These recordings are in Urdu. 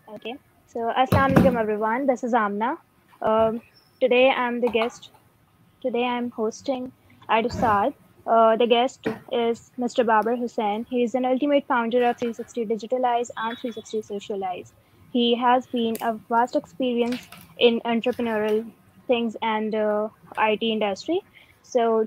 Okay. So, Assalamu alaikum everyone. This is Amna. Today I'm the guest. Today I'm hosting Adusad. The guest is Mr. Babar Hussain. He is an ultimate founder of 360 Digitalize and 360 Socialize. He has been a vast experience in entrepreneurial things and IT industry. So,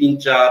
3-4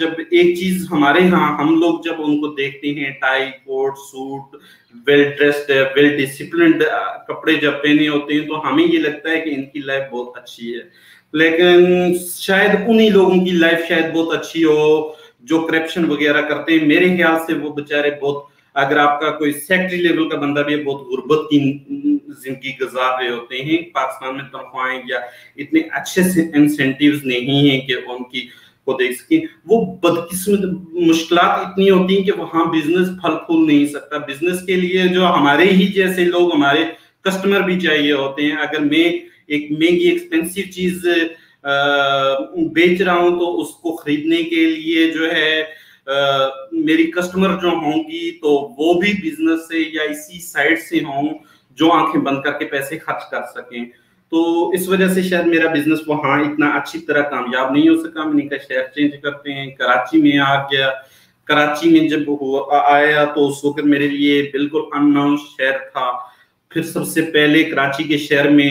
جب ایک چیز ہمارے ہاں ہم لوگ جب ان کو دیکھتے ہیں tie coat suit well dressed well disciplined کپڑے جب پہنے ہوتے ہیں تو ہمیں یہ لگتا ہے کہ ان کی لائف بہت اچھی ہے، لیکن شاید انہی لوگوں کی لائف شاید بہت اچھی ہو جو کرپشن وغیرہ کرتے ہیں. میرے خیال سے وہ بےچارے بہت، اگر آپ کا کوئی سیکٹری لیول کا بندہ بھی ہے، بہت غربت کی زندگی گزار رہے ہوتے ہیں. پاکستان میں تنخواہیں یا اتنے اچھے سے انسینٹیوز نہیں ہیں کہ ان کی کو دیکھ سکیں. وہ بدقسمت مشکلات اتنی ہوتی ہیں کہ وہاں بزنس پھل پھول نہیں سکتا. بزنس کے لیے جو ہمارے ہی جیسے لوگ، ہمارے کسٹمر بھی چاہیے ہوتے ہیں. اگر میں ایک مہنگی ایکسپینسو چیز بیچ رہا ہوں تو اس کو خریدنے کے لیے جو ہے میری کسٹمر جو ہوں گی تو وہ بھی بزنس سے یا اسی سائٹ سے ہوں جو آنکھیں بند کر کے پیسے خرچ کر سکیں. تو اس وجہ سے شاید میرا بزنس وہاں اتنا اچھی طرح کامیاب نہیں ہو سکا. میں نے کہا شہر چینج کرتے ہیں. کراچی میں آ گیا. کراچی میں جب آیا تو اس وقت میرے لیے بالکل ان نون شہر تھا. پھر سب سے پہلے کراچی کے شہر میں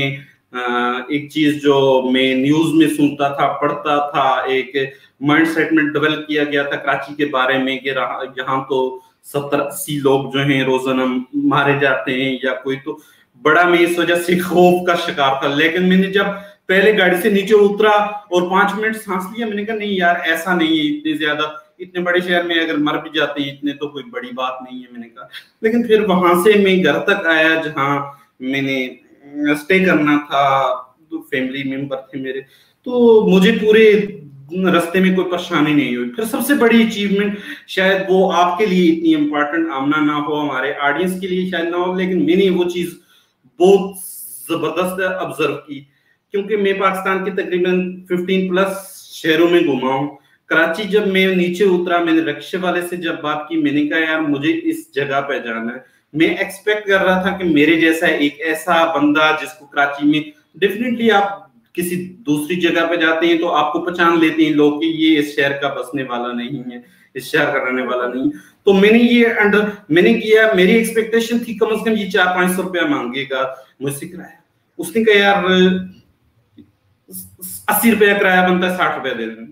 ایک چیز جو میں نیوز میں سنتا تھا پڑھتا تھا، ایک مائنڈ سیٹ میں ڈیولپ کیا گیا تھا کراچی کے بارے میں کہ یہاں تو 70-80 لوگ جو ہیں روزانہ مارے جاتے ہیں یا کوئی، تو بڑا میں اس وجہ سے خوف کا شکار تھا. لیکن میں نے جب پہلے گاڑی سے نیچے اترا اور 5 منٹ سانس لیا، میں نے کہا نہیں یار ایسا نہیں ہے، اتنے زیادہ اتنے بڑے شہر میں اگر مر بھی جاتے ہیں اتنے تو کوئی بڑی بات نہیں ہے. میں نے کہا لیکن پھر وہاں سے میں گھر تک آیا جہاں میں نے اسٹے کرنا تھا، فیملی ممبر تھے میرے، تو مجھے پورے رستے میں کوئی پریشانی نہیں ہوئی. پھر سب سے بڑی اچیومنٹ شاید وہ آپ کے لیے اتنی امپورٹنٹ آمنہ نہ ہو، ہمارے آڈینس کے لیے شاید نہ ہو، لیکن میں نے وہ چیز بہت زبردست آبزرو کی کیونکہ میں پاکستان کے تقریباً 15+ شہروں میں گھوما ہوں. کراچی جب میں نیچے اترا، میں نے رکشے والے سے جب بات کی، میں نے کہا یار مجھے اس جگہ پہ جانا ہے. میں ایکسپیکٹ کر رہا تھا کہ میرے جیسا ایک ایسا بندہ جس کو کراچی میں ڈیفینیٹلی آپ کسی دوسری جگہ پہ جاتے ہیں تو آپ کو پہچان لیتے ہیں لوگ کہ یہ اس شہر کا بسنے والا نہیں ہے، اس شہر کا رہنے والا نہیں. تو میں نے کیا، میری ایکسپیکٹیشن تھی کم از کم یہ 400-500 روپیہ مانگے گا مجھ سے کرایہ. اس نے کہا یار 80 روپیہ کرایہ بنتا ہے، 60 روپیہ دے دیں.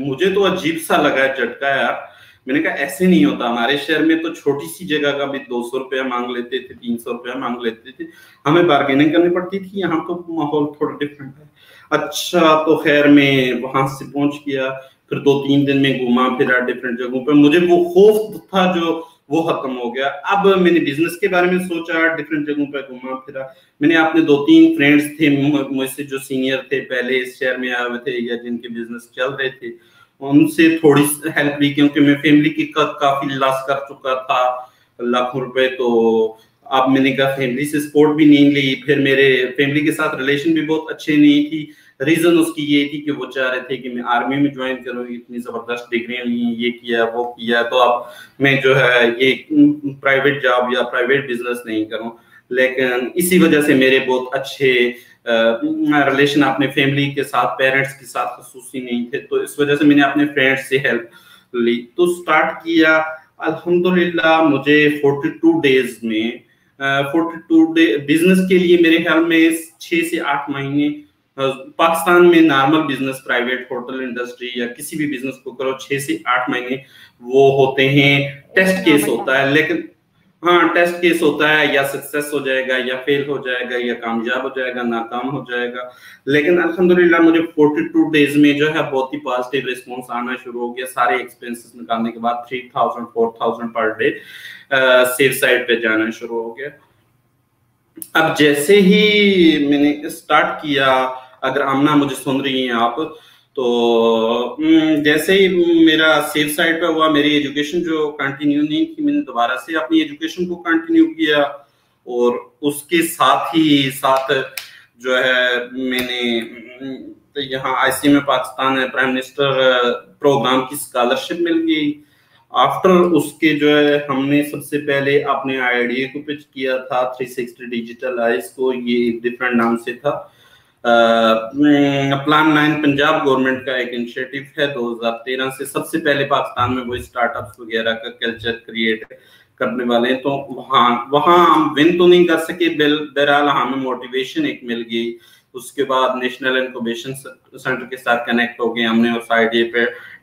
مجھے تو عجیب سا لگا جھٹکا یار. میں نے کہا ایسے نہیں ہوتا، ہمارے شہر میں تو چھوٹی سی جگہ کا بھی 200 روپیہ مانگ لیتے تھے، 300 روپیہ مانگ لیتے تھے، ہمیں بارگیننگ کرنی پڑتی تھی. یہاں تو ماحول تھوڑا ڈفرینٹ ہے. اچھا تو خیر میں وہاں سے پہنچ گیا، پھر 2-3 دن میں گھوما پھرا ڈفرینٹ جگہوں پہ. مجھے وہ خوف تھا جو وہ ختم ہو گیا. اب میں نے بزنس کے بارے میں سوچا، ڈفرینٹ جگہوں پہ گھوما پھرا. میں نے اپنے 2-3 فرینڈس تھے مجھ سے جو سینئر تھے، پہلے اس شہر میں آئے ہوئے تھے یا جن کے بزنس چل رہے تھے، ان سے تھوڑی ہیلپ لی کیونکہ میں فیملی کی کافی لاس کر چکا تھا لاکھوں روپے. تو اب میں نے کہا فیملی سے سپورٹ بھی نہیں لی. پھر میرے فیملی کے ساتھ ریلیشن بھی بہت اچھے نہیں تھی. ریزن اس کی یہ تھی کہ وہ چاہ رہے تھے کہ میں آرمی میں جوائن کروں، اتنی زبردست ڈگریاں لی، یہ کیا وہ کیا، تو اب میں جو ہے یہ پرائیویٹ جاب یا پرائیویٹ بزنس نہیں کروں. لیکن اسی وجہ سے میرے بہت اچھے ریلیشن اپنے فیملی کے ساتھ، پیرنٹس کے ساتھ خصوصی نہیں تھے، تو اس وجہ سے میں نے اپنے فرینڈ سے ہیلپ لی. تو سٹارٹ کیا. الحمدللہ مجھے 42 ڈیز میں 42 ڈے بزنس کے لیے میرے خیال میں 6 سے 8 مہینے. پاکستان میں normal business, private hotel industry یا کسی بھی بزنس کو کرو 6 سے 8 مہینے وہ ہوتے ہیں. ٹیسٹ کیس ہوتا ہے، لیکن ہاں ٹیسٹ کیس ہوتا ہے، یا سکسیس ہو جائے گا یا فیل ہو جائے گا یا کامیاب ہو جائے گا ناکام ہو جائے گا. لیکن الحمدللہ مجھے 42 ڈیز میں جو ہے بہت ہی پازیٹیو رسپانس آنا شروع ہو گیا. سارے ایکسپینسز نکالنے کے بعد 3000-4000 پر ڈے سیف سائڈ پہ جانا شروع ہو گیا. اب جیسے ہی میں نے اسٹارٹ کیا، اگر آمنہ مجھے سن رہی ہیں آپ، تو جیسے ہی میرا سیف سائڈ پہ ہوا، میری ایجوکیشن جو کنٹینیو نہیں کی، میں نے دوبارہ سے اپنی ایجوکیشن کو کنٹینیو کیا. اور اس کے ساتھ ہی ساتھ جو ہے میں نے یہاں ICM میں پاکستان پرائم منسٹر پروگرام کی اسکالرشپ مل گئی. آفٹر اس کے جو ہے ہم نے سب سے پہلے اپنے IIDA کو پچ کیا تھا، 360 ڈیجیٹل آئیز کو. یہ ڈفرینٹ نام سے تھا. پلان 9 پنجاب گورنمنٹ کا ایک انیشیٹو ہے 2013 سے. سب سے پہلے پاکستان میں وہ اسٹارٹ اپس وغیرہ کا کلچر کریٹ کرنے والے ہیں. تو وہاں ہم ون تو نہیں کر سکے، بہرحال ہمیں موٹیویشن ایک مل گئی. اس کے بعد نیشنل انکوبیشن سینٹر کے ساتھ کنیکٹ ہو گئے. ہم نے اس IIDA پہ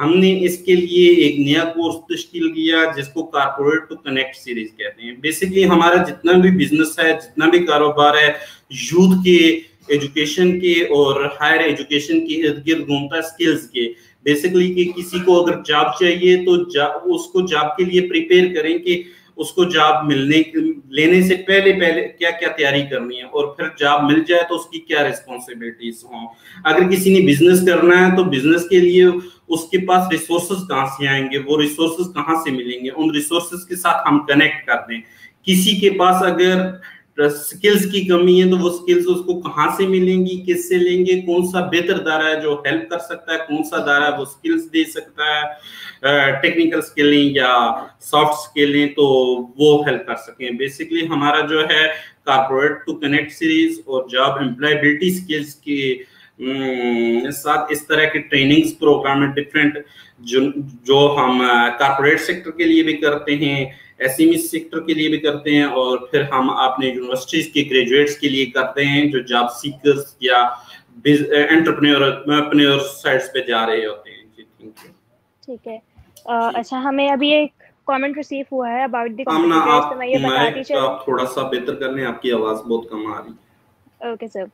ہم نے اس کے لیے ایک نیا کورس تشکیل کیا جس کو کارپوریٹ ٹو کنیکٹ سیریز کہتے ہیں. بیسکلی ہمارا جتنا بھی بزنس ہے, جتنا بھی کاروبار ہے, یوتھ کے, ایجوکیشن کے اور ہائر ایجوکیشن کے ارد گرد گھومتا ہے, اسکلز کے. بیسکلی کہ کسی کو اگر جاب چاہیے تو اس کو جاب کے لیے پریپیئر کریں کہ اس کو جاب لینے سے پہلے کیا کیا تیاری کرنی ہے, اور پھر جاب مل جائے تو اس کی کیا ریسپانسبلٹیز ہوں. اگر کسی نے بزنس کرنا ہے تو بزنس کے لیے اس کے پاس ریسورسز کہاں سے آئیں گے, وہ ریسورسز کہاں سے ملیں گے, ان ریسورسز کے ساتھ ہم کنیکٹ کر دیں. کسی کے پاس اگر سکلز کی کمی ہے تو وہ سکلز اس کو کہاں سے ملیں گی, کس سے لیں گے, کون سا بہتر ادارہ ہے جو ہیلپ کر سکتا ہے, کون سا ادارہ ہے وہ سکلز دے سکتا ہے, ٹیکنیکل سکلیں یا سافٹ سکلیں, تو وہ ہیلپ کر سکیں. بیسکلی ہمارا جو ہے کارپوریٹ ٹو کنیکٹ سیریز اور جاب امپلائبلٹی سکلز کے ساتھ اس طرح کے ٹریننگز پروگرام میں ڈفرینٹ جو ہم کارپوریٹ سیکٹر کے لیے بھی کرتے ہیں, ایس ایم ای سیکٹر کے لیے بھی کرتے ہیں, اور پھر ہم اپنے یونیورسٹیز کے گریجویٹس کے لیے کرتے ہیں جو جاب سیکرز یا انٹرپرینور سائٹس پہ جا رہے ہوتے ہیں. جی ٹھیک ہے. اچھا, ہمیں ابھی ایک کامنٹ ریسیو ہوا ہے اباؤٹ دی کمپیٹیٹرز, تو میں یہ بتاتی چلوں. آپ تھوڑا سا بہتر کر لیں, آپ کی آواز بہت کم آ رہی ہے. Okay sir.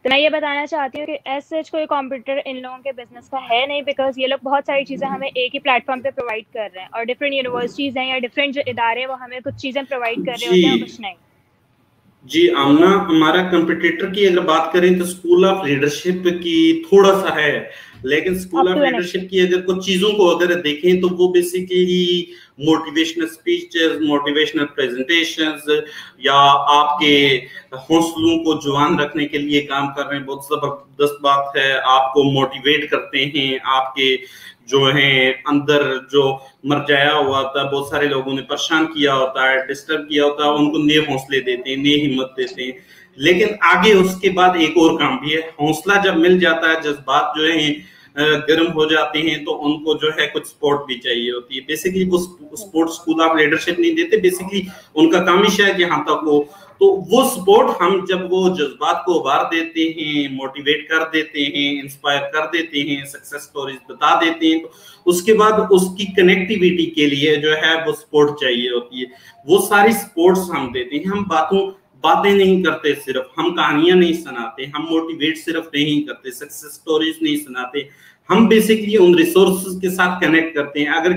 تو میں یہ بتانا چاہتی ہوں کہ ایز سچ کوئی کمپیوٹر ان لوگوں کے بزنس کا ہے نہیں, بیکاز یہ لوگ بہت ساری چیزیں ہمیں ایک ہی پلیٹ فارم پہ پرووائڈ کر رہے ہیں, اور ڈفرینٹ یونیورسٹیز ہیں یا ڈفرینٹ جو ادارے وہ ہمیں کچھ چیزیں پرووائڈ کر رہے ہوتے ہیں, کچھ نہیں. جی آمنہ, ہمارا کمپیٹیٹر کی اگر بات کریں تو اسکول آف لیڈرشپ کی تھوڑا سا ہے, لیکن اسکول آف لیڈرشپ کی اگر کچھ چیزوں کو اگر دیکھیں تو وہ basically motivational speeches, motivational presentations, یا آپ کے حوصلوں کو جوان رکھنے کے لیے کام کر رہے ہیں. بہت زبردست بات ہے, آپ کو موٹیویٹ کرتے ہیں, آپ کے جو ہیں اندر جو مرجایا ہوا ہوتا ہے, بہت سارے لوگوں نے پریشان کیا ہوتا ہے, ڈسٹرب کیا ہوتا ہے, ان کو نئے حوصلے دیتے ہیں, نئی ہمت دیتے ہیں. لیکن آگے اس کے بعد ایک اور کام بھی ہے. حوصلہ جب مل جاتا ہے, جذبات جو ہیں گرم ہو جاتے ہیں, تو ان کو جو ہے کچھ سپورٹ بھی چاہیے ہوتی ہے. بیسیکلی وہ سپورٹ اسکول آف لیڈرشپ نہیں دیتے, بیسیکلی ان کا کام ہی شاید یہاں تک وہ, تو وہ سپورٹ ہم جب وہ جذبات کو ابھار دیتے ہیں, موٹیویٹ کر دیتے ہیں, انسپائر کر دیتے ہیں, سکسیس سٹوریز بتا دیتے ہیں, تو اس کے بعد اس کی کنیکٹیویٹی کے لیے جو ہے وہ سپورٹ چاہیے ہوتی ہے. وہ ساری سپورٹس ہم دیتے ہیں. ہم باتیں نہیں کرتے, صرف ہم کہانیاں نہیں سناتے, ہم موٹیویٹ صرف نہیں کرتے, سکسیس سٹوریز نہیں سناتے, ہم بیسکلی ان ریسورسز کے ساتھ کنیکٹ کرتے ہیں. اگر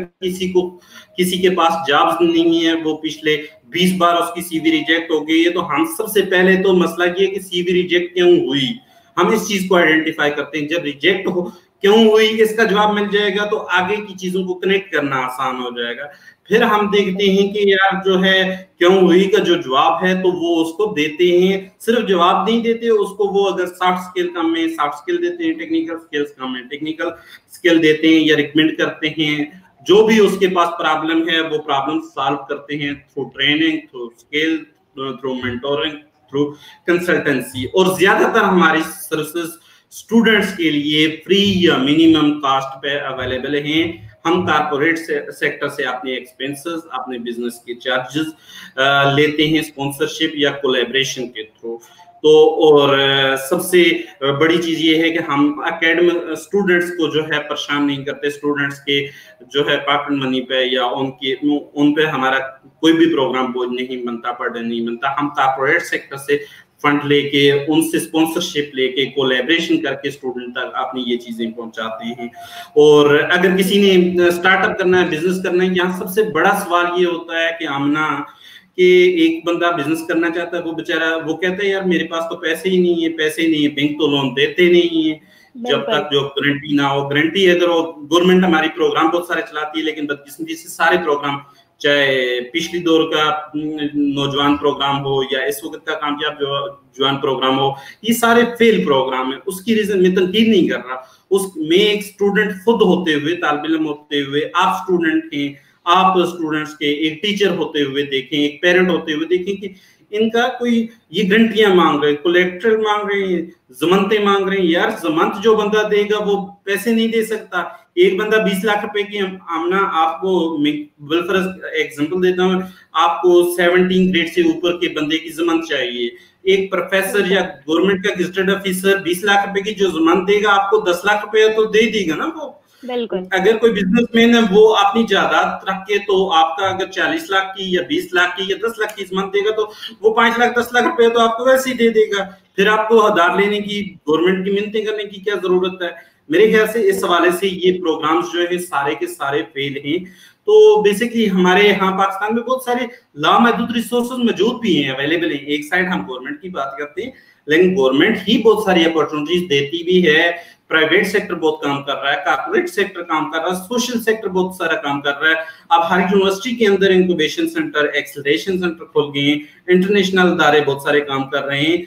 کسی کے پاس جابز نہیں ہے, وہ پچھلے 20 بار اس کی سی وی ریجیکٹ ہو گئی ہے, تو ہم سب سے پہلے تو مسئلہ یہ ہے کہ سی وی ریجیکٹ کیوں ہوئی, ہم اس چیز کو آئیڈینٹیفائی کرتے ہیں. جب ریجیکٹ کیوں ہوئی اس کا جواب مل جائے گا تو آگے کی چیزوں کو کنیکٹ کرنا آسان ہو جائے گا. پھر ہم دیکھتے ہیں کہ یار جو ہے کیوں ہوئی کا جو جواب ہے تو وہ اس کو دیتے ہیں. صرف جواب نہیں دیتے اس کو, وہ اگر سافٹ اسکل کم ہے سافٹ اسکل دیتے ہیں, ٹیکنیکل اسکلز کم ہے ٹیکنیکل اسکل دیتے ہیں, یا ریکمینڈ کرتے ہیں. جو بھی اس کے پاس پرابلم ہے وہ پرابلم سالو کرتے ہیں through training, through skill, through mentoring, through consultancy. اور زیادہ تر ہماری سروسز اسٹوڈنٹس کے لیے فری یا منیمم کاسٹ پہ اویلیبل ہیں. ہم کارپوریٹ سیکٹر سے اپنے ایکسپینسز, اپنے بزنس کے چارجز لیتے ہیں اسپانسرشپ یا کولیبریشن کے تھرو. تو اور سب سے بڑی چیز یہ ہے کہ ہم اکیڈمک اسٹوڈنٹس کو جو ہے پریشان نہیں کرتے. اسٹوڈنٹس کے جو ہے پاکٹ منی پہ یا ان پہ ہمارا کوئی بھی پروگرام بوجھ نہیں بنتا, برڈن نہیں بنتا. ہم کارپوریٹ سیکٹر سے فنڈ لے کے, ان سے اسپانسرشپ لے کے, کولیبریشن کر کے اسٹوڈنٹ تک اپنی یہ چیزیں پہنچاتے ہیں. اور اگر کسی نے اسٹارٹ اپ کرنا ہے, بزنس کرنا ہے, یہاں سب سے بڑا سوال یہ ہوتا ہے کہ آمنہ کہ ایک بندہ بزنس کرنا چاہتا ہے, وہ بیچارہ وہ کہتا ہے یار میرے پاس تو پیسے ہی نہیں ہے, پیسے نہیں ہے, بینک تو لون دیتے نہیں ہیں جب تک جو گارنٹی نہ ہو. گارنٹی اگر گورنمنٹ ہماری پروگرام بہت سارے چلاتی ہے, لیکن بدقسمتی سے سارے پروگرام, چاہے پچھلی دور کا نوجوان پروگرام ہو یا اس وقت کا کامیاب جوان پروگرام ہو, یہ سارے فیل پروگرام ہیں. اس کی ریزن میں تنقید نہیں کر رہا, اس میں ایک اسٹوڈنٹ خود ہوتے ہوئے, طالب علم ہوتے ہوئے, آپ اسٹوڈنٹ ہیں, آپ اسٹوڈنٹس کے ایک ٹیچر ہوتے ہوئے دیکھیں, ایک پیرنٹ ہوتے ہوئے دیکھیں کہ ان کا کوئی یہ گرنٹیاں مانگ رہے ہیں, کولیکٹرل مانگ رہے ہیں, ضمانتیں مانگ رہے ہیں. یار ضمانت جو بندہ دے گا وہ پیسے نہیں دے سکتا. ایک بندہ 20 لاکھ روپے کی, آمنہ آپ کو بالفرض ایگزامپل دیتا ہوں, آپ کو 17 گریڈ سے اوپر کے بندے کی ضمانت چاہیے. ایک پروفیسر یا گورنمنٹ کا گزٹڈ آفیسر 20 لاکھ روپے کی جو ضمانت دے گا, آپ کو 10 لاکھ روپے تو دے دے گا نا وہ. اگر کوئی بزنس مین ہے وہ اپنی جائیداد رکھ کے تو آپ کا اگر 40 لاکھ کی یا 20 لاکھ کی یا 10 لاکھ کی اسمت دے گا تو وہ 5 لاکھ 10 لاکھ روپے تو آپ کو ویسے ہی دے دے گا. پھر آپ کو ادار لینے کی گورنمنٹ کی منتیں کرنے کی کیا ضرورت ہے؟ میرے خیال سے اس حوالے سے یہ پروگرامز جو ہے سارے کے سارے فیل ہیں. تو بیسکلی ہمارے یہاں پاکستان میں بہت سارے لامحدود ریسورسز موجود بھی ہیں، اویلیبل ہیں. ایک سائڈ ہم گورنمنٹ کی بات کرتے ہیں لیکن گورنمنٹ ہی بہت ساری اپارچونیٹیز دیتی بھی ہے. پرائیویٹ سیکٹر بہت کام کر رہا ہے، کارپوریٹ سیکٹر کام کر رہا ہے، سوشل سیکٹر بہت سارا کام کر رہا ہے. اب ہر یونیورسٹی کے اندر انکوبیشن سینٹر، ایکسلریشن سینٹر کھل گئے ہیں. انٹرنیشنل ادارے بہت سارے کام کر رہے ہیں.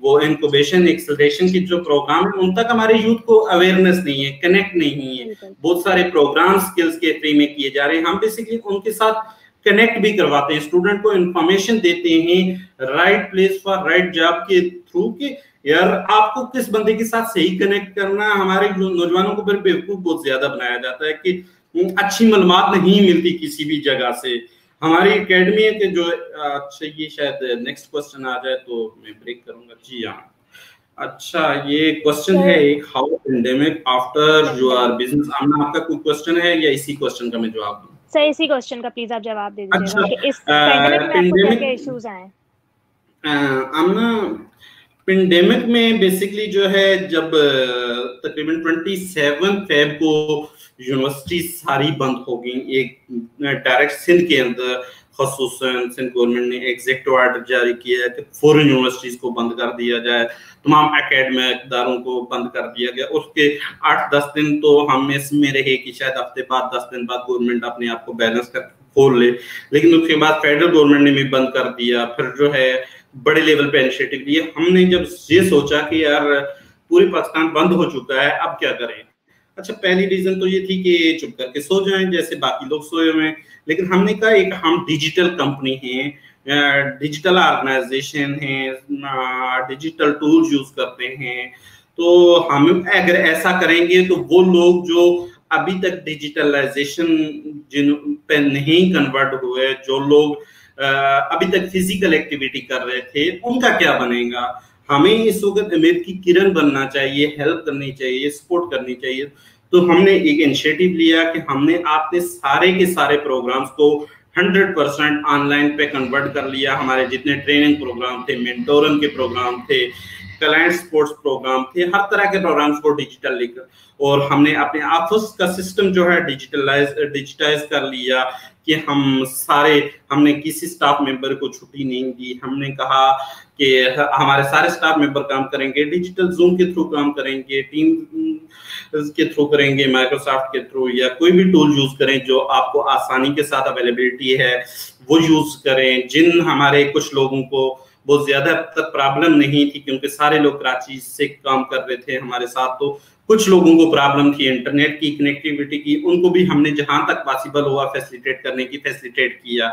وہ انکوبیشن ایکسلریشن کی جو پروگرام ہے ان تک ہمارے یوتھ کو اویئرنیس نہیں ہے، کنیکٹ نہیں ہے. بہت سارے پروگرام سکلز کے فری میں کیے جا رہے ہیں. ہم بیسکلی ان کے ساتھ کنیکٹ بھی کرواتے ہیں، اسٹوڈنٹ کو انفارمیشن دیتے ہیں right place for right job کے تھرو کہ یار آپ کو کس بندے کے ساتھ صحیح کنیکٹ کرنا. ہمارے نوجوانوں کو پھر بیوقوف بہت زیادہ بنایا جاتا ہے کہ اچھی معلومات نہیں ملتی کسی بھی جگہ سے. ہماری اکیڈمی ہے کہ جو اچھا یہ شاید نیکسٹ کوسچن آ جائے تو میں بریک کروں گا. جی ہاں اچھا یہ کوسچن ہے ایک، how pandemic after your business. Amna آپ کا کوئی کوسچن ہے یا اسی کوسچن کا میں جواب دوں؟ سر اسی کوسچن کا پلیز آپ جواب دے دیجیے گا کہ اس پینڈیمک میں آپ کو کیا کیا ایشوز آئے. آمنہ پینڈیمک میں بیسکلی جو ہے جب تقریباً 27 فیب کو یونیورسٹی ساری بند ہو گئی. ایک ڈائریکٹ سندھ کے اندر خصوصاً سندھ گورنمنٹ نے ایگزیکٹو آرڈر جاری کیا ہے کہ فوراً یونیورسٹیز کو بند کر دیا جائے، تمام اکیڈمک اداروں کو بند کر دیا گیا. اس کے 8-10 دن تو ہم اس میں رہے کہ شاید ہفتے بعد 10 دن بعد گورنمنٹ اپنے آپ کو بیلنس کر کھول لے، لیکن اس کے بعد فیڈرل گورنمنٹ نے بھی بند کر دیا. پھر جو ہے بڑے لیول پہ انیشیٹو لیے. ہم نے جب یہ سوچا کہ یار پورے پاکستان بند ہو چکا ہے اب کیا کریں. اچھا پہلی ریزن تو یہ تھی کہ چپ کر کے سو جائیں جیسے باقی لوگ سوئے ہوئے ہیں. لیکن ہم نے کہا ایک ہم ڈیجیٹل کمپنی ہیں، ڈیجیٹل آرگنائزیشن ہیں، ڈیجیٹل ٹولز یوز کرتے ہیں، تو ہم اگر ایسا کریں گے تو وہ لوگ جو ابھی تک ڈیجیٹلائزیشن جن پہ نہیں کنورٹ ہوئے، جو لوگ ابھی تک فزیکل ایکٹیویٹی کر رہے تھے، ان کا کیا بنے گا. ہمیں اس وقت امید کی کرن بننا چاہیے، ہیلپ کرنی چاہیے، سپورٹ کرنی چاہیے. تو ہم نے ایک انیشیٹو لیا کہ ہم نے اپنے سارے کے سارے پروگرامز کو 100% آن لائن پہ کنورٹ کر لیا. ہمارے جتنے ٹریننگ پروگرام تھے، مینٹورنگ کے پروگرام تھے، کلائنٹ سپورٹس پروگرام تھے، ہر طرح کے پروگرامز کو ڈیجیٹل لے کر، اور ہم نے اپنے آفس کا سسٹم جو ہے ڈیجیٹائز کر لیا کہ ہم نے کسی سٹاف ممبر کو چھٹی نہیں دی. ہم نے کہا کہ ہمارے سارے سٹاف ممبر کام کریں گے ڈیجیٹل، زوم کے تھرو کام کریں گے، ٹیم کے تھرو کریں گے، مائکروسافٹ کے تھرو، یا کوئی بھی ٹول یوز کریں جو آپ کو آسانی کے ساتھ اویلیبلٹی ہے وہ یوز کریں. جن ہمارے کچھ لوگوں کو بہت زیادہ تک پرابلم نہیں تھی کیونکہ سارے لوگ کراچی سے کام کر رہے تھے ہمارے ساتھ، تو کچھ لوگوں کو پرابلم تھی انٹرنیٹ کی کنیکٹیوٹی کی، ان کو بھی ہم نے جہاں تک پاسبل ہوا فیسلیٹیٹ کرنے کی فیسلیٹیٹ کیا.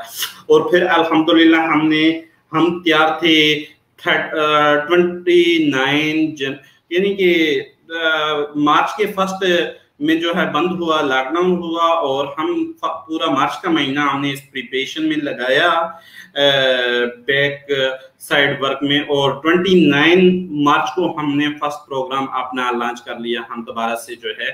اور پھر الحمدللہ ہم تیار تھے 29 یعنی کہ مارچ کے فرسٹ میں جو ہے بند ہوا، لاک ڈاؤن ہوا، اور ہم پورا مارچ کا مہینہ ہم نے اس پریپریشن میں لگایا بیک سائڈ ورک میں، اور 29 مارچ کو ہم نے فرسٹ پروگرام اپنا لانچ کر لیا. ہم دوبارہ سے جو ہے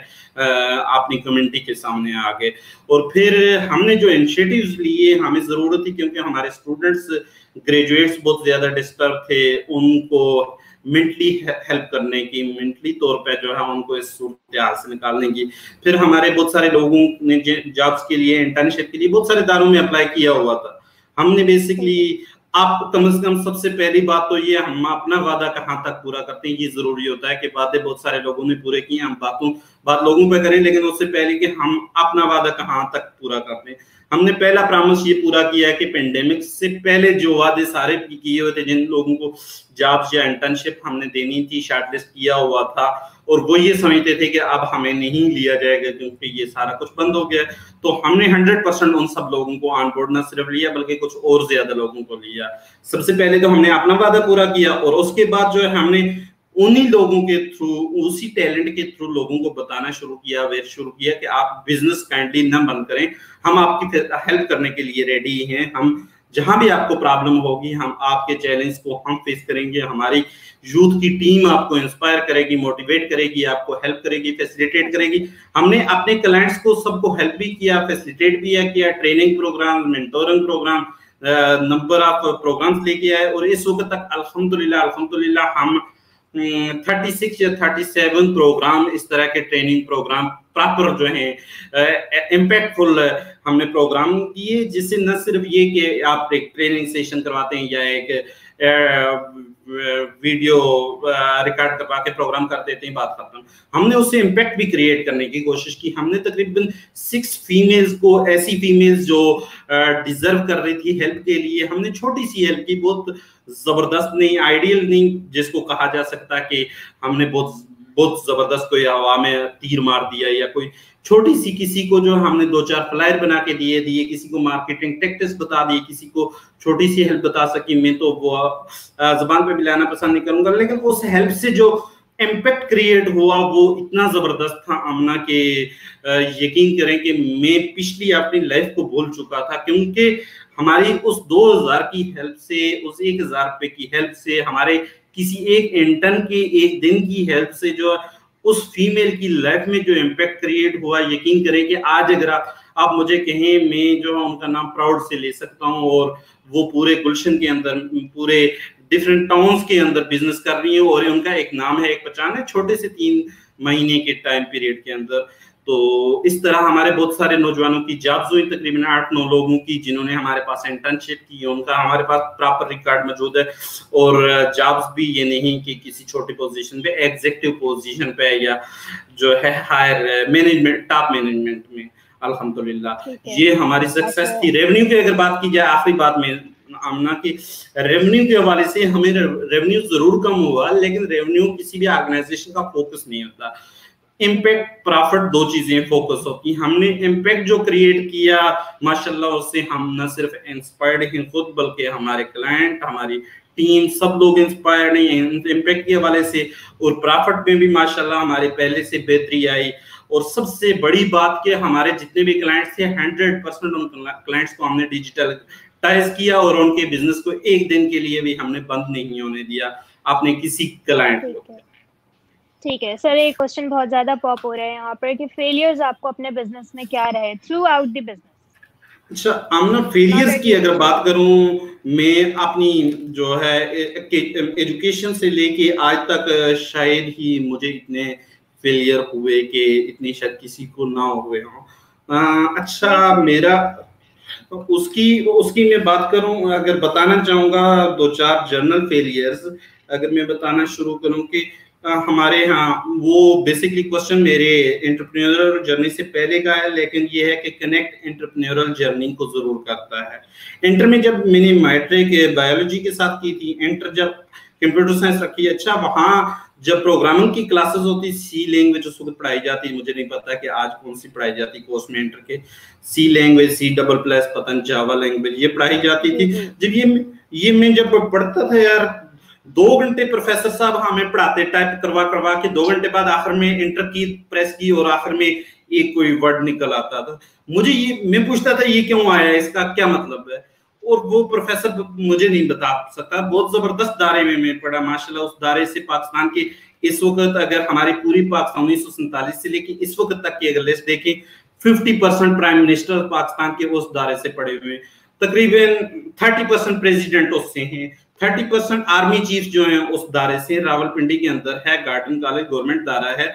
اپنی کمیونٹی کے سامنے آ گئے. اور پھر ہم نے جو انیشیٹیوز لیے، ہمیں ضرورت تھی کیونکہ ہمارے اسٹوڈنٹس گریجویٹس بہت زیادہ ڈسٹرب تھے، ان کو منٹلی ہیلپ کرنے کی، منٹلی طور پہ جو ہے ان کو اس صورتحال سے نکالنے کی. پھر ہمارے بہت سارے لوگوں نے جابس کے لیے، انٹرنشپ کے لیے بہت سارے اداروں میں اپلائی کیا ہوا تھا. ہم نے بیسکلی آپ کم از کم سب سے پہلی بات تو یہ ہم اپنا وعدہ کہاں تک پورا کرتے ہیں یہ ضروری ہوتا ہے کہ وعدے بہت سارے لوگوں نے پورے کیے، ہم بات لوگوں پہ کریں، لیکن اس سے پہلے کہ ہم اپنا وعدہ کہاں تک پورا کرتے ہیں. ہم نے پہلا پرامس یہ پورا کیا ہے کہ پینڈیمک سے پہلے جو وعدے سارے کیے ہوئے تھے، جن لوگوں کو جابس یا انٹرنشپ ہم نے دینی تھی، شارٹ لسٹ کیا ہوا تھا، اور وہ یہ سمجھتے تھے کہ اب ہمیں نہیں لیا جائے گا کیونکہ یہ سارا کچھ بند ہو گیا، تو ہم نے 100% ان سب لوگوں کو آن بورڈ نہ صرف لیا بلکہ کچھ اور زیادہ لوگوں کو لیا. سب سے پہلے تو ہم نے اپنا وعدہ پورا کیا، اور اس کے بعد جو ہے ہم نے انہی لوگوں کے تھرو، اسی ٹیلنٹ کے تھرو لوگوں کو بتانا شروع کیا کہ آپ بزنس کائنڈلی نہ بند کریں، ہم آپ کی ہیلپ کرنے کے لیے ریڈی ہیں. ہم جہاں بھی آپ کو پرابلم ہوگی ہم آپ کے چیلنج کو ہم فیس کریں گے. ہماری یوتھ کی ٹیم آپ کو انسپائر کرے گی, موٹیویٹ کرے گی, آپ کو ہیلپ کرے گی, فیسیلیٹیٹ کرے گی. ہم نے اپنے کلائنٹس کو سب کو ہیلپ بھی کیا, فیسیلیٹیٹ بھی کیا, training programme, mentoring programme, number of programmes لے کے آئے. اور اس وقت تک الحمدللہ ہم 36 یا 37 پروگرام اس طرح کے ٹریننگ پروگرام پراپر جو ہیں امپیکٹ فل ہم نے پروگرام کیے, جس سے نہ صرف یہ کہ آپ ایک ٹریننگ سیشن کرواتے ہیں یا ایک ویڈیو ریکارڈ کروا کے پروگرام کر دیتے ہیں, بات ختم. ہم نے اس سے امپیکٹ بھی کریٹ کرنے کی کوشش کی. ہم نے تقریباً 6 فیمیلز کو, ایسی فیمیلز جو ڈیزرو کر رہی تھی ہیلپ کے لیے, ہم نے چھوٹی سی ہیلپ کی, بہت زبردست نہیں, آئیڈیل نہیں جس کو کہا جا سکتا کہ ہم نے بہت زبردست کوئی ہوا میں تیر مار دیا, یا کوئی چھوٹی سی کسی کو جو ہم نے 2-4 فلائر بنا کے دیے, کسی کو مارکیٹنگ ٹیکٹکس بتا دیے, کسی کو چھوٹی سی ہیلپ بتا سکی. میں تو وہ زبان پہ بھی لانا پسند نہیں کروں گا, لیکن اس ہیلپ سے جو امپیکٹ کریٹ ہوا وہ اتنا زبردست تھا آمنہ کہ یقین کریں کہ میں پچھلی اپنی لائف کو بھول چکا تھا, کیونکہ ہماری اس 2000 کی ہیلپ سے, اس 1000 روپے کی ہیلپ سے, ہمارے کسی ایک انٹرن کے ایک دن کی ہیلپ سے جو اس فیمیل کی لائف میں جو امپیکٹ کریٹ ہوا, یقین کریں کہ آج اگر آپ مجھے کہیں, میں جو ان کا نام پراؤڈ سے لے سکتا ہوں, اور وہ پورے گلشن کے اندر, پورے ڈفرینٹ ٹاؤنز کے اندر بزنس کر رہی ہیں, اور ان کا ایک نام ہے, ایک پہچان ہے, چھوٹے سے 3 مہینے کے ٹائم پیریڈ کے اندر. تو اس طرح ہمارے بہت سارے نوجوانوں کی جابز ہوئی, تقریباً 8-9 لوگوں کی جنہوں نے ہمارے پاس انٹرنشپ کی, ان کا ہمارے پاس پراپر ریکارڈ موجود ہے. اور جابز بھی یہ نہیں کہ کسی چھوٹی پوزیشن پہ, ایگزیکٹو پوزیشن پہ, یا جو ہے ہائر مینجمنٹ, ٹاپ مینجمنٹ میں. الحمدللہ یہ ہماری سکسیس تھی. ریونیو کی اگر بات کی جائے, آخری بات میں آمنہ کی, ریونیو کے حوالے سے ہمیں ریونیو ضرور کم ہوا, لیکن ریونیو کسی بھی آرگنائزیشن کا فوکس نہیں ہوتا. امپیکٹ, پرافٹ, 2 چیزیں فوکس ہوتی ہیں. ہم نے امپیکٹ جو کریٹ کیا ماشاءاللہ, اس سے ہم نہ صرف انسپائرڈ ہیں خود, بلکہ ہمارے کلائنٹ, ہماری ٹیم, سب لوگ انسپائرڈ ہیں امپیکٹ کے حوالے سے. اور پرافٹ میں بھی ماشاءاللہ ہمارے پہلے سے بہتری آئی. اور سب سے بڑی بات کہ ہمارے جتنے بھی کلائنٹس تھے 100% ان کلائنٹس کو ہم نے ڈیجیٹل ٹائز کیا, اور ان کے بزنس کو ایک دن کے لیے بھی ہم نے بند نہیں ہونے دیا اپنے کسی کلائنٹ کو. ٹھیک ہے سر, ایک کوسچن بہت زیادہ پاپ ہو رہا ہے یہاں پر کہ فیلیئرز آپ کو اپنے بزنس میں کیا رہے تھرو آؤٹ دی بزنس. اچھا آمنہ, فیلیئرز کی اگر بات کروں, میں اپنی جو ہے ایجوکیشن سے لے کے آج تک شاید ہی مجھے اتنے فیلیئر ہوئے کہ اتنی شاید کسی کو نہ ہوئے ہوں. اچھا میرا اس کی میں بات کروں, اگر بتانا چاہوں گا 2-4 جرنل فیلیئرز اگر میں بتانا شروع کروں کہ ہمارے ہاں, وہ بیسکلی کوسچن میرے انٹرپرینیورل جرنی سے پہلے کا ہے, لیکن یہ ہے کہ کنیکٹ انٹرپرینیورل جرنی کو ضرور کرتا ہے. انٹر میں جب میں نے میٹرک بایولوجی کے ساتھ کی تھی, انٹر جب کمپیوٹر سائنس رکھی, اچھا وہاں جب پروگرامنگ کی کلاسز ہوتی, سی لینگویج اس وقت پڑھائی جاتی, مجھے نہیں پتا کہ آج کون سی پڑھائی جاتی کورس میں انٹر کے, سی لینگویج, C++, پتن جاوا لینگویج, یہ پڑھائی جاتی تھی. جب یہ میں جب پڑھتا تھا یار, 2 گھنٹے پروفیسر صاحب ہمیں پڑھاتے, ٹائپ کروا کے 2 گھنٹے بعد آخر میں انٹر کی پریس کی, اور آخر میں ایک کوئی ورڈ نکل آتا تھا. میں پوچھتا تھا یہ کیوں آیا, اس کا کیا مطلب ہے, اور وہ پروفیسر مجھے نہیں بتا سکتا. بہت زبردست دارے میں پڑھا ماشاءاللہ. اس دارے سے پاکستان کے اس وقت اگر ہماری پوری پاکستان 1947 سے لے کے اس وقت تک کی اگر لسٹ دیکھیں, 50% پرائم منسٹر پاکستان کے اس دارے سے پڑھے ہوئے, تقریباً 30% پریزیڈنٹ اس سے ہیں, 30% آرمی چیف جو ہیں اس دارے سے. راولپنڈی کے اندر ہے گارڈن کالج, گورنمنٹ دارہ ہے,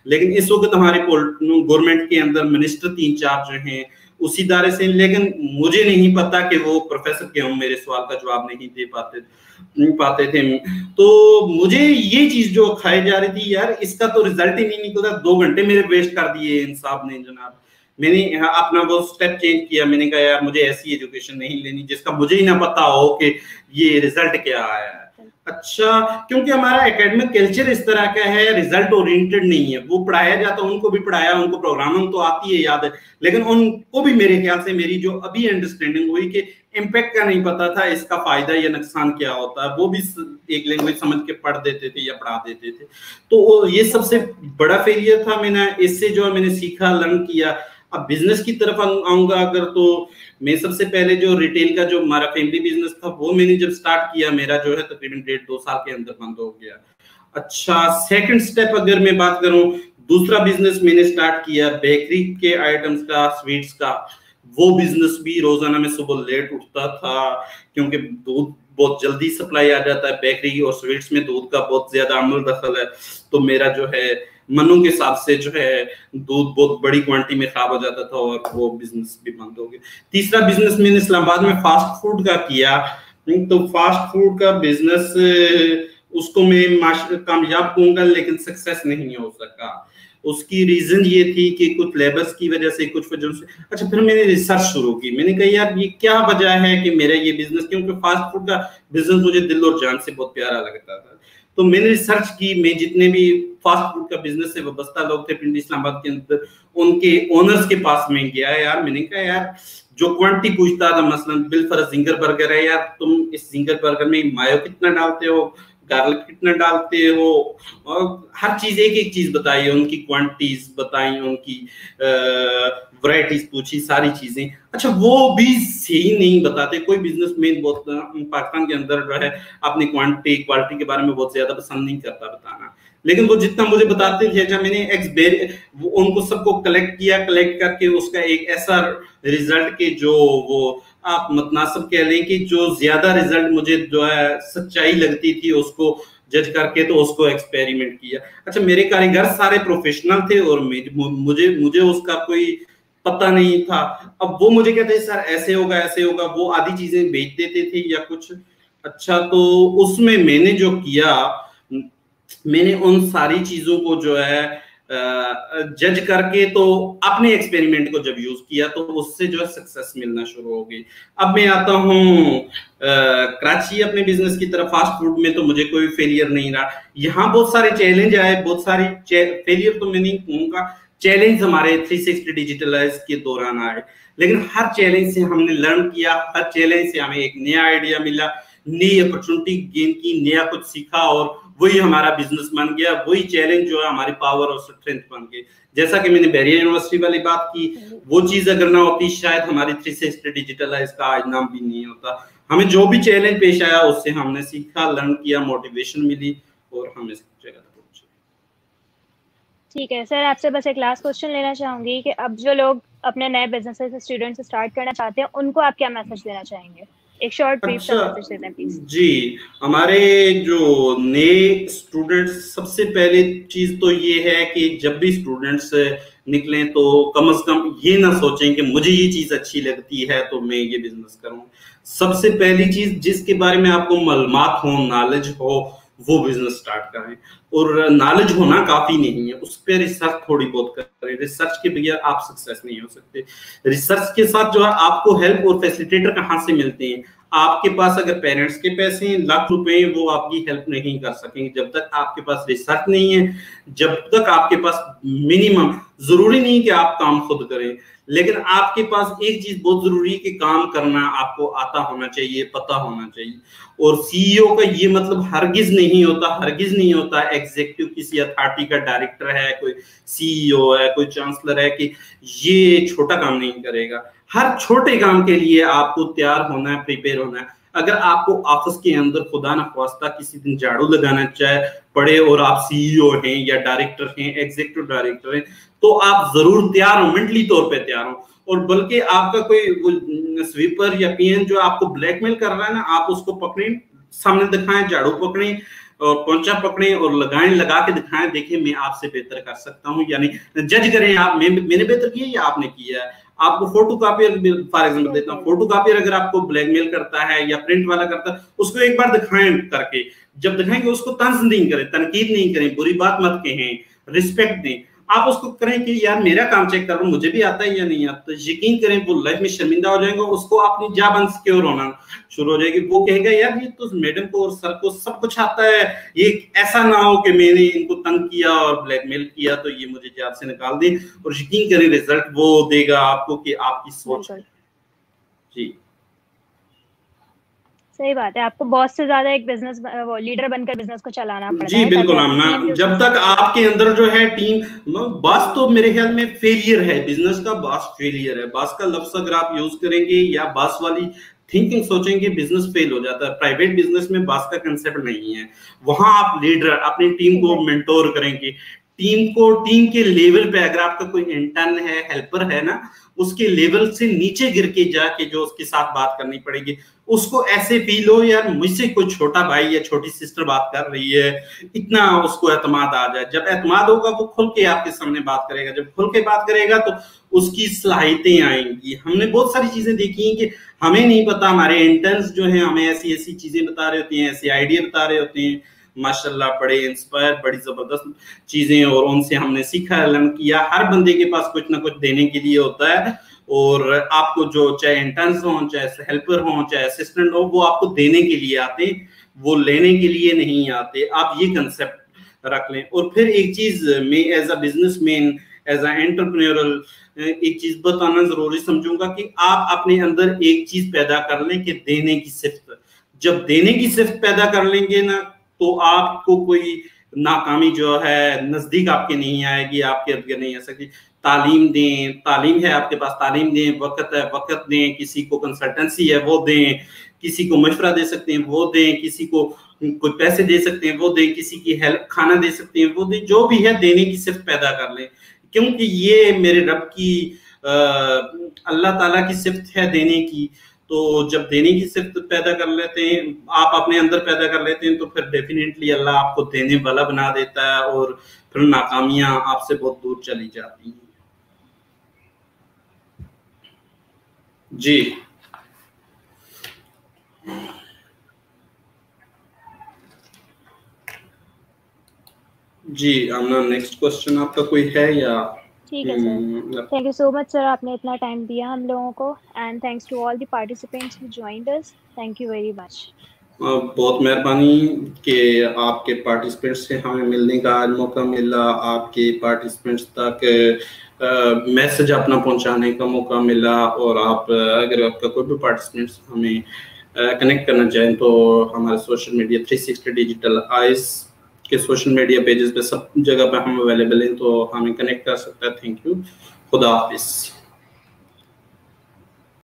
لیکن اس وقت ہمارے گورنمنٹ کے اندر منسٹر 3-4 جو ہیں اسی دارے سے. لیکن مجھے نہیں پتا کہ وہ پروفیسر کیوں میرے سوال کا جواب نہیں دے پاتے تھے. تو مجھے یہ چیز جو کھائی جا رہی تھی, یار اس کا تو رزلٹ ہی نہیں نکلتا, 2 گھنٹے میرے ویسٹ کر دیے ان صاحب نے جناب. میں نے اپنا وہ سٹیپ چینج کیا, میں نے کہا یار مجھے ایسی ایجوکیشن نہیں لینی جس کا مجھے ہی نہ پتا ہو کہ یہ رزلٹ کیا آیا ہے. اچھا کیونکہ ہمارا اکیڈمک کلچر اس طرح کا ہے, ریزلٹ اورینٹڈ نہیں ہے. وہ پڑھایا جاتا, ان کو بھی پڑھایا, ان کو پروگرامنگ تو آتی ہے, یاد ہے, لیکن ان کو بھی میرے خیال سے میری جو ابھی انڈرسٹینڈنگ ہوئی کہ امپیکٹ کا نہیں پتا تھا, اس کا فائدہ یا نقصان کیا ہوتا ہے. وہ بھی ایک لینگویج سمجھ کے پڑھ دیتے تھے یا پڑھا دیتے تھے. تو یہ سب سے بڑا فیلئر تھا. میں نے اس سے جو میں نے سیکھا, لرن کیا. اب بزنس کی طرف آؤں گا اگر تو میں سب سے پہلے جو ریٹیل کا جو ہمارا فیملی بزنس تھا وہ میں نے جب سٹارٹ کیا میرا جو ہے تقریباً 1.5-2 سال کے اندر بند ہو گیا. اچھا سیکنڈ سٹیپ اگر میں بات کروں دوسرا بزنس میں نے سٹارٹ کیا بیکری کے آئٹمز کا سویٹس کا. وہ بزنس بھی روزانہ میں صبح لیٹ اٹھتا تھا کیونکہ دودھ بہت جلدی سپلائی آ جاتا ہے بیکری اور سویٹس میں دودھ کا بہت زیادہ عمل دخل ہے. تو میرا جو ہے منوں کے حساب سے جو ہے دودھ بہت بڑی کوانٹٹی میں خراب ہو جاتا تھا اور وہ بزنس بھی بند ہو گیا. تیسرا بزنس میں نے اسلام آباد میں فاسٹ فوڈ کا کیا. تو فاسٹ فوڈ کا بزنس اس کو میں کامیاب کہوں گا لیکن سکسیس نہیں ہو سکا. اس کی ریزن یہ تھی کہ کچھ لیبرز کی وجہ سے کچھ وجہ سے. اچھا پھر میں نے ریسرچ شروع کی. میں نے کہا یار یہ کیا وجہ ہے کہ میرا یہ بزنس, کیونکہ فاسٹ فوڈ کا بزنس مجھے دل اور جان سے بہت پیارا لگتا تھا. تو میں نے ریسرچ کی. میں جتنے بھی فاسٹ فوڈ کا بزنس سے وابستہ لوگ تھے پنڈی اسلام آباد کے اندر ان کے اونرز کے پاس میں گیا یار. میں نے کہا یار جو کوانٹٹی پوچھتا تھا مثلا بالفرض زنگر برگر ہے یار تم اس زنگر برگر میں مایو کتنا ڈالتے ہو, گارلک کتنا ڈالتے ہو, اور ہر چیز ایک چیز بتائی, ان کی کوانٹیز بتائیں, ان کی ورائٹیز پوچھی, ساری چیزیں. اچھا وہ بھی صحیح نہیں بتاتے. کوئی بزنس مین بہت پاکستان کے اندر جو ہے اپنی کوالٹی کے بارے میں بہت زیادہ پسند نہیں کرتا بتانا, لیکن وہ جتنا مجھے بتاتے تھے جب میں نے ان کو سب کو کلیکٹ کیا, کلیکٹ کر کے اس کا ایک ایسا ریزلٹ کہ جو وہ آپ متناسب کہہ لیں کہ جو زیادہ ریزلٹ مجھے جو ہے سچائی لگتی تھی اس کو جج کر کے تو اس کو ایکسپیریمنٹ کیا. اچھا میرے کاریگر سارے پروفیشنل تھے اور مجھے اس کا کوئی پتہ نہیں تھا. اب وہ مجھے کہتے سر ایسے ہوگا ایسے ہوگا, وہ آدھی چیزیں بیچ دیتے تھے یا کچھ. اچھا تو اس میں نے جو کیا میں نے ان ساری چیزوں کو جو ہے جج کر کے تو اپنے ایکسپیریمنٹ کو جب یوز کیا تو اس سے جو ہے سکسیس ملنا شروع ہو گئی. اب میں آتا ہوں کراچی اپنے بزنس کی طرف. فاسٹ فوڈ میں تو مجھے کوئی فیلئر نہیں رہا. یہاں بہت سارے چیلنج آئے, بہت ساری فیلئر تو میں نہیں کہوں گا, چیلنج ہمارے 360 ڈیجیٹلائز کے دوران آئے, لیکن ہر چیلنج سے ہم نے لرن کیا, ہر چیلنج سے ہمیں ایک نیا آئیڈیا ملا, نئی اپرچونٹی گین کی, نیا کچھ سیکھا اور وہی ہمارا بزنس بن گیا. وہی چیلنج جو ہے ہماری پاور اور اسٹرینتھ بن گئی. جیسا کہ میں نے بیریا یونیورسٹی والی بات کی, وہ چیز اگر نہ ہوتی شاید ہماری 360 ڈیجیٹلائز کا آج نام بھی نہیں ہوتا. ہمیں جو بھی چیلنج پیش آیا اس سے ہم نے سیکھا, لرن کیا, موٹیویشن ملی اور ہم اس جگہ تک پہنچے. ٹھیک ہے سر, آپ سے بس ایک لاسٹ کوشچن لینا چاہوں گی کہ اب جو لوگ اپنے نئے بزنس اسٹوڈنٹس اسٹارٹ کرنا چاہتے ہیں ان کو آپ کیا میسج دینا چاہیں گے؟ ایک شارٹ بریف سا میسج دے دیں پلیز. جی ہمارے جو نئے اسٹوڈنٹس, سب سے پہلے چیز تو یہ ہے کہ جب بھی اسٹوڈنٹس نکلیں تو کم از کم یہ نہ سوچیں کہ مجھے یہ چیز اچھی لگتی ہے تو میں یہ بزنس کروں. سب سے پہلی چیز جس کے بارے میں آپ کو معلومات ہو, نالج ہو, وہ بزنس سٹارٹ کریں. اور نالج ہونا کافی نہیں ہے, اس پہ ریسرچ تھوڑی بہت کریں. ریسرچ کے بغیر آپ سکسیس نہیں ہو سکتے. ریسرچ کے ساتھ جو ہے آپ کو ہیلپ اور فیسیلیٹیٹر کہاں سے ملتے ہیں. آپ کے پاس اگر پیرنٹس کے پیسے ہیں لاکھ روپے ہیں, وہ آپ کی ہیلپ نہیں کر سکیں گے جب تک آپ کے پاس ریسرچ نہیں ہے, جب تک آپ کے پاس منیمم, ضروری نہیں کہ آپ کام خود کریں, لیکن آپ کے پاس ایک چیز بہت ضروری ہے کہ کام کرنا آپ کو آتا ہونا چاہیے, پتہ ہونا چاہیے. اور سی ای او کا یہ مطلب ہرگز نہیں ہوتا ایگزیکٹو کسی اتھارٹی کا ڈائریکٹر ہے, کوئی سی ای او ہے, کوئی چانسلر ہے کہ یہ چھوٹا کام نہیں کرے گا. ہر چھوٹے کام کے لیے آپ کو تیار ہونا ہے, پریپیئر ہونا ہے. اگر آپ کو آفس کے اندر خدا نخواستہ کسی دن جھاڑو لگانا چاہے پڑے اور آپ سی ای او ہیں یا ڈائریکٹر ہیں, ایگزیکٹو ڈائریکٹر ہیں, تو آپ ضرور تیار ہوں, مینٹلی طور پہ تیار ہوں. اور بلکہ آپ کا کوئی سویپر یا پی این جو آپ کو بلیک میل کر رہا ہے نا, آپ اس کو پکڑیں, سامنے دکھائیں, جھاڑو پکڑیں اور پونچا پکڑیں اور لگائیں, لگا کے دکھائیں, دیکھیں میں آپ سے بہتر کر سکتا ہوں. یعنی جج کریں آپ, میں نے بہتر کیا یا آپ نے کیا ہے. آپ کو فوٹو کاپیئر فار ایگزامپل دیتا ہوں, فوٹو کاپیئر اگر آپ کو بلیک میل کرتا ہے یا پرنٹ والا کرتا ہے, اس کو ایک بار دکھائیں کر کے. جب دکھائیں گے اس کو طنز نہیں کریں, تنقید نہیں کریں, بری بات مت کہیں, رسپیکٹ دیں. آپ اس کو کریں کہ یار میرا کام چیک کر رہا ہوں, مجھے بھی آتا ہے یا نہیں آتا. یقین کریں وہ لائف میں شرمندہ ہو جائیں گے, اس کو اپنی جاب انسیکیور ہونا شروع ہو جائے گی. وہ کہے گا یار یہ تو میڈم کو اور سر کو سب کچھ آتا ہے, یہ ایسا نہ ہو کہ میں نے ان کو تنگ کیا اور بلیک میل کیا تو یہ مجھے جاب سے نکال دیں. اور یقین کریں رزلٹ وہ دے گا آپ کو کہ آپ کی سوچ. جی صحیح بات ہے, آپ کو باس سے زیادہ ایک بزنس لیڈر بن کر بزنس کو چلانا پڑتا ہے. جی بالکل آمنہ, جب تک آپ کے اندر جو ہے ٹیم, باس تو میرے خیال میں فیلئر ہے, بزنس کا باس فیلئر ہے. باس کا لفظ اگر آپ یوز کریں گے یا باس والی تھنکنگ سوچیں گے, بزنس فیل ہو جاتا ہے. پرائیویٹ بزنس میں باس کا کنسپٹ نہیں ہے. وہاں آپ لیڈر اپنی ٹیم کو مینٹور کریں گے, ٹیم کے لیول پہ اگر آپ کا کوئی انٹرن ہے, ہیلپر ہے نا, اس کے لیول سے نیچے گر کے جا کے جو اس کے ساتھ بات کرنی پڑے گی, اس کو ایسے فیل ہو یار مجھ سے کوئی چھوٹا بھائی یا چھوٹی سسٹر بات کر رہی ہے, اتنا اس کو اعتماد آ جائے. جب اعتماد ہوگا وہ کھل کے آپ کے سامنے بات کرے گا, جب کھل کے بات کرے گا تو اس کی صلاحیتیں آئیں گی. ہم نے بہت ساری چیزیں دیکھی ہیں کہ ہمیں نہیں پتا, ہمارے انٹرنز جو ہیں ہمیں ایسی ایسی چیزیں بتا رہے ہوتے ہیں, ایسی آئیڈیا بتا رہے ہوتے ہیں, ماشاءاللہ بڑے انسپائر, بڑی زبردست چیزیں, اور ان سے ہم نے سیکھا, لرن کیا. ہر بندے کے پاس کچھ نہ کچھ دینے کے لیے ہوتا ہے, اور آپ کو جو چاہے انٹرنز ہوں, چاہے ہیلپر ہوں, چاہے اسسٹنٹ ہوں, وہ آپ کو دینے کے لیے آتے ہیں, وہ لینے کے لیے نہیں آتے. آپ یہ کنسپٹ رکھ لیں. اور پھر ایک چیز میں as a business man, as a entrepreneurial ایک چیز بتانا ضروری سمجھوں گا کہ آپ اپنے اندر ایک چیز پیدا کر لیں کہ دینے کی صفت. جب دینے کی صفت پیدا کر لیں گے نا, تو آپ کو کوئی ناکامی جو ہے نزدیک آپ کے نہیں آئے گی, آپ کے ارد گرد نہیں آ سکتی. تعلیم دیں, تعلیم ہے آپ کے پاس, تعلیم دیں. وقت ہے, وقت دیں. کسی کو کنسلٹنسی ہے وہ دیں, کسی کو مشورہ دے سکتے ہیں وہ دیں, کسی کو کوئی پیسے دے سکتے ہیں وہ دیں, کسی کی ہیلپ کھانا دے سکتے ہیں وہ دیں. جو بھی ہے دینے کی صفت پیدا کر لیں, کیونکہ یہ میرے رب کی اللہ تعالیٰ کی صفت ہے دینے کی. تو جب دینے کی صفت پیدا کر لیتے ہیں, آپ اپنے اندر پیدا کر لیتے ہیں, تو پھر ڈیفینیٹلی اللہ آپ کو دینے والا بنا دیتا ہے, اور پھر ناکامیاں آپ سے بہت دور چلی جاتی ہیں. جی آمنہ, نیکسٹ کوسچن آپ کا کوئی ہے یا؟ ٹھیک ہے سر, تھینک یو سو مچ سر, آپ نے اتنا ٹائم دیا ہم لوگوں کو, and thanks to all the participants who joined اس. Thank you very much. بہت مہربانی کہ آپ کے پارٹیسپینٹس سے ہمیں ملنے کا آج موقع ملا, آپ کے پارٹیسپینٹس تک میسج اپنا پہنچانے کا موقع ملا. اور آپ اگر آپ کا کوئی بھی پارٹیسپینٹس ہمیں کنیکٹ کرنا چاہیں تو ہمارے سوشل میڈیا 360 ڈیجیٹل آئس کے سوشل میڈیا پیجز پہ سب جگہ پہ ہم اویلیبل ہیں, تو ہمیں کنیکٹ کر سکتا ہے. تھینک یو, خدا حافظ.